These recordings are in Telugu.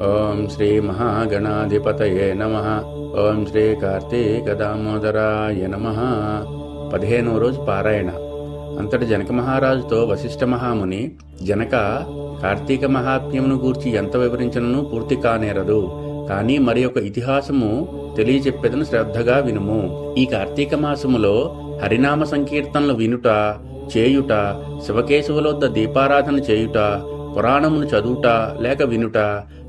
ఓం శ్రీ మహాగణాధిపతయే నమః. ఓం శ్రీ కార్తీక దామోదరాయ నమః. 15వ రోజు పారాయణ. అంతటి జనక మహారాజుతో వశిష్ఠ మహాముని, జనక, కార్తీక మహాత్మ్యమును గూర్చి ఎంత వివరించనను పూర్తి కానేరదు. కానీ మరి ఒక ఇతిహాసము తెలియచెప్పెదను, శ్రద్ధగా వినుము. ఈ కార్తీక మాసములో హరినామ సంకీర్తనలు వినుట, చేయుట, శివకేశవులొద్ద దీపారాధన చేయుట, పురాణమును చదువుట లేక వినుట,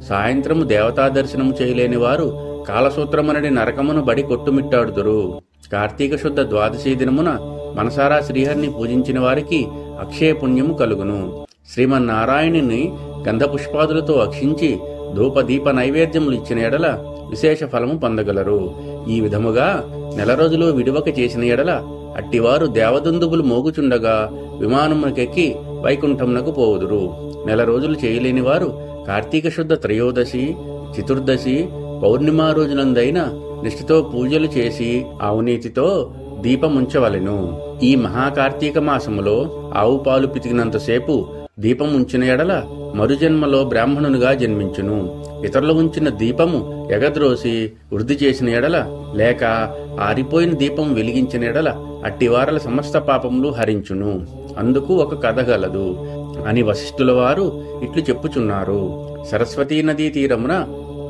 సాయంత్రము దేవతా దర్శనము చేయలేని వారు కాలసూత్రమునడి నరకమును బడి కొట్టుమిట్టాడుదురు. కార్తీక శుద్ధ ద్వాదశి దినమున మనసారా శ్రీహరిని పూజించిన వారికి అక్షయ పుణ్యము కలుగును. శ్రీమన్నారాయణుని గంధపుష్పాదులతో అక్షించి ధూపదీప నైవేద్యములు ఇచ్చిన ఎడల విశేష ఫలము పొందగలరు. ఈ విధముగా నెల రోజులు విడువక చేసిన ఎడల అట్టివారు దేవదందుబులు మోగుచుండగా విమానమునకెక్కి వైకుంఠమునకు పోవుదురు. నెల రోజులు చేయలేని వారు కార్తీక శుద్ధ త్రయోదశి, చతుర్దశి, పౌర్ణిమ రోజునందైన నిష్ఠతో పూజలు చేసి ఆవునీతితో దీపముంచవలెను. ఈ మహాకార్తీక మాసములో ఆవు పాలు పితికినంతసేపు దీపం ఉంచిన ఎడల మరుజన్మలో బ్రాహ్మణునిగా జన్మించును. ఇతరులు ఉంచిన దీపము ఎగద్రోసి వృద్ధి చేసిన ఎడల లేక ఆరిపోయిన దీపం వెలిగించిన ఎడల అట్టివారల సమస్త పాపములు హరించును. అందుకు ఒక కథ గలదు అని వశిష్ఠుల వారు ఇట్లు చెప్పుచున్నారు. సరస్వతీ నదీ తీరమున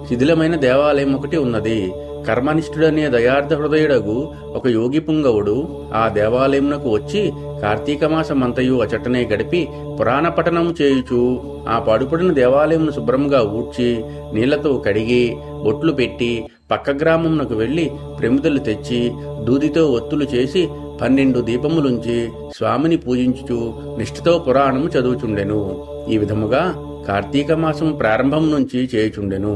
శిథిలమైన దేవాలయం ఒకటి ఉన్నది. కర్మనిష్ఠుడనే దయార్థ హృదయుడగు ఒక యోగి పుంగవుడు ఆ దేవాలయమునకు వచ్చి కార్తీక మాసమంతయు అచటనే గడిపి పురాణ పఠనము చేయుచు ఆ పాడుపడిన దేవాలయమును శుభ్రముగా ఊడ్చి నీళ్లతో కడిగి బొట్లు పెట్టి పక్క గ్రామమునకు వెళ్లి ప్రమిదలు తెచ్చి దూదితో ఒత్తులు చేసి 12 దీపములుంచి స్వామిని పూజించుచు నిష్ఠతో పురాణము చదువుచుండెను. ఈ విధముగా కార్తీక మాసం ప్రారంభం నుంచి చేయుచుండెను.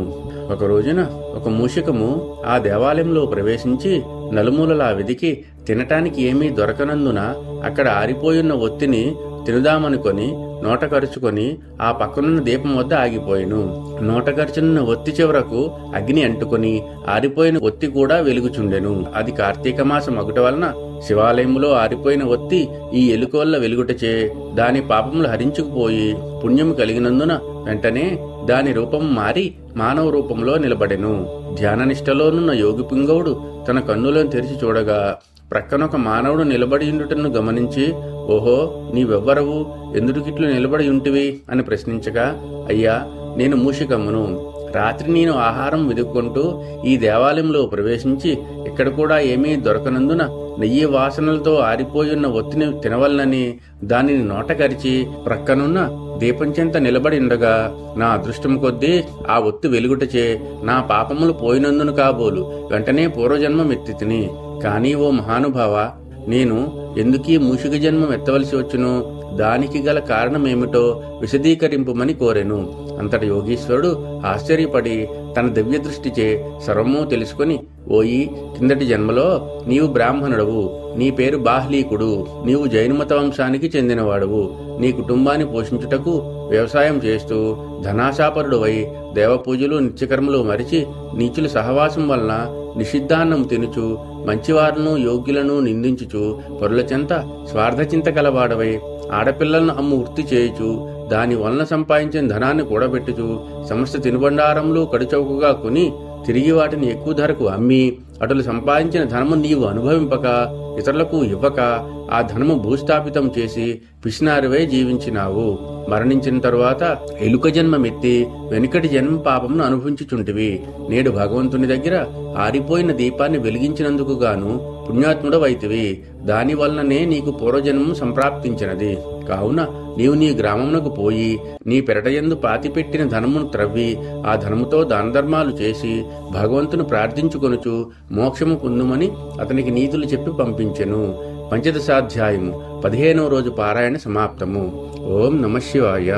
ఒక రోజున ఒక మూషికము ఆ దేవాలయంలో ప్రవేశించి నలుమూలలా వెదికి తినటానికి ఏమీ దొరకనందున అక్కడ ఆరిపోయున్న ఒత్తిని తినుదామనుకొని నోట కరుచుకొని ఆ పక్కనున్న దీపం వద్ద ఆగిపోయెను. నోట కరుచున్న ఒత్తి చివరకు అగ్ని అంటుకొని ఆరిపోయిన ఒత్తి కూడా వెలుగుచుండెను. అది కార్తీక మాసం ఒకటి వలన శివాలయములో ఆరిపోయిన ఒత్తి ఈ ఎలుకోళ్ల వెలుగుటచే దాని పాపములు హరించుకుపోయి పుణ్యము కలిగినందున వెంటనే దాని రూపం మారి మానవ రూపంలో నిలబడెను. ధ్యాననిష్టలోనున్న యోగి పుంగవుడు తన కన్నులను తెరిచి చూడగా ప్రక్కనొక మానవుడు నిలబడియుండుటను గమనించి, ఓహో, నీవెవ్వరవు, ఎందుకిట్లు నిలబడియుంటివి అని ప్రశ్నించగా, అయ్యా, నేను మూషికమ్మును. రాత్రి నేను ఆహారం వెదుక్కుంటూ ఈ దేవాలయంలో ప్రవేశించి ఇక్కడ కూడా ఏమీ దొరకనందున నెయ్యి వాసనలతో ఆరిపోయున్న ఒత్తిని తినవలనని దానిని నోట కరిచి ప్రక్కనున్న దీపం చెంత నిలబడి ఉండగా నా అదృష్టం కొద్దీ ఆ ఒత్తి వెలుగుటచే నా పాపములు పోయినందును కాబోలు వెంటనే పూర్వజన్మం ఎత్తి తిని. కానీ ఓ మహానుభావ, నేను ఎందుకీ మూషిక జన్మం ఎత్తవలసి వచ్చును, దానికి గల కారణమేమిటో విశదీకరింపుమని కోరెను. అంతటి యోగీశ్వరుడు ఆశ్చర్యపడి తన దివ్య దృష్టిచే సర్వము తెలుసుకుని, ఓయి, కిందటి జన్మలో నీవు బ్రాహ్మణుడవు, నీ పేరు బాహ్లీకుడు, నీవు జైనమత వంశానికి చెందినవాడవు. నీ కుటుంబాన్ని పోషించుటకు వ్యవసాయం చేస్తూ ధనాశాపరుడువై దేవపూజలు నిత్యకర్మలు మరిచి నీచుల సహవాసం వలన నిషిద్ధాన్నం తినుచు మంచివారును యోగ్యులను నిందించుచు పరుల చెంత స్వార్థచింత కలవాడవై ఆడపిల్లలను అమ్ము వృత్తి చేయుచు దాని వలన సంపాదించిన ధనాన్ని కూడబెట్టుచు సమస్త తినుబండారములు కడుచౌకగా కొని తిరిగి వాటిని ఎక్కువ ధరకు అమ్మి అటులు సంపాదించిన ధనము నీవు అనుభవింపక ఇతరులకు ఇవ్వక ఆ ధనము భూస్థాపితం చేసి పిసినారివై జీవించినావు. మరణించిన తరువాత ఎలుక జన్మమెత్తి వెనుకటి జన్మ పాపమును అనుభవించుచుంటివి. నేడు భగవంతుని దగ్గర ఆరిపోయిన దీపాన్ని వెలిగించినందుకు గాను పుణ్యాత్ముడవైతివి. దాని వలననే నీకు పూర్వజన్మం సంప్రాప్తించినది. కావున నీవు నీ గ్రామమునకు పోయి నీ పెరటయందు పాతిపెట్టిన ధనమును త్రవ్వి ఆ ధనముతో దానధర్మాలు చేసి భగవంతును ప్రార్థించుకొనుచు మోక్షము పొందుమని అతనికి నీతులు చెప్పి పంపించెను. పంచదశాధ్యాయము 15వ రోజు పారాయణ సమాప్తము. ఓం నమః శివాయ.